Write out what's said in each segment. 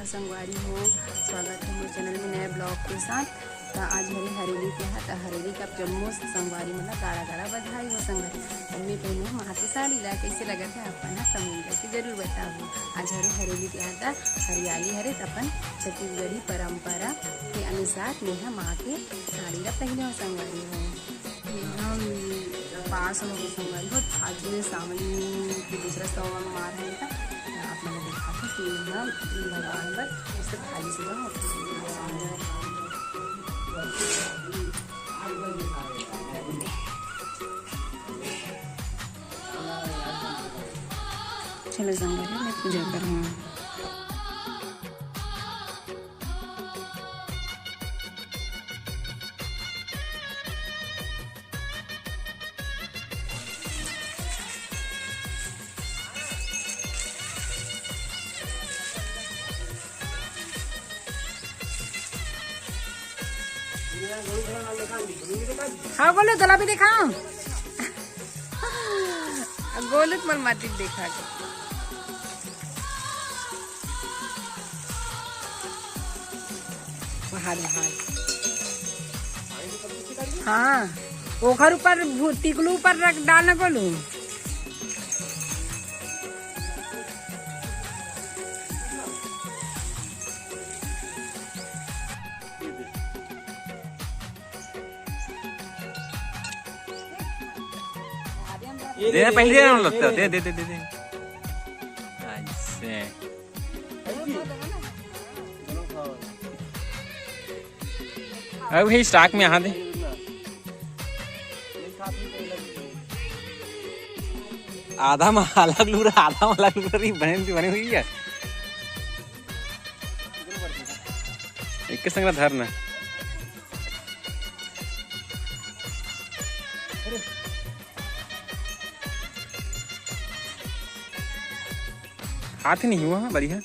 हर संगवारी हो। स्वागत है मेरे चैनल में नए ब्लॉग के साथ। तो आज हरेली के हाथ हरेली का जम्मू संगवारी मतलब गाड़ा गाड़ा बधाई हो संगवारी। मम्मी पहले वहाँ की साड़ी ला कैसे लगा था अपन कमेंट करके जरूर बताओ। आज हरेली के हाथ हरियाली हरे अपन छत्तीसगढ़ी परंपरा के अनुसार नेहा माँ के साड़ी ला पहले हो संगवारी हो। पास हम संगवारी हो आज में सावनी की दूसरा सवा मार है था। आप मैंने देखा था कि हम भगवान पर उससे खाली सुबह चलो संगवारी मैं पूजा करूँ। हाँ गोलू तला भी दिखाओ। गोलू मर माटी देखा बाहर बाहर। हाँ ओखर ऊपर टिकलू ऊपर रख डालना गोलू। दे पहले लगता दे दे दे दे दे ऐसे अब ही स्टॉक में यहाँ दे आधा अलग लूर आधा अलग लूर बनी हुई है। एक संग धरना हाथ नहीं हुआ बढ़िया।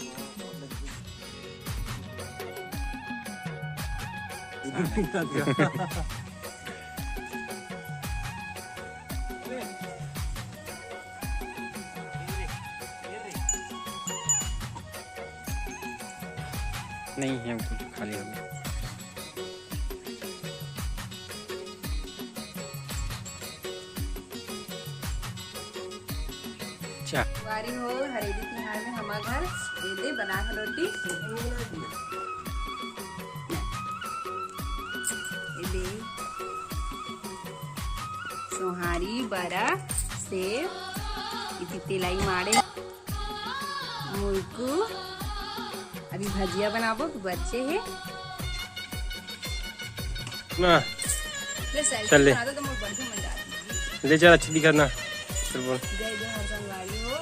नहीं है खाली हो गया। वारी हो हरेली तिहार में हमारे घर दे दे बना के रोटी सोहारी बरा सेब इतनी तेलाई मारे मुर्कू अभी भजिया बनाबो बच्चे है ना चल ले ले चल अच्छी दिखा ना। जय जय हर संगवारी हो।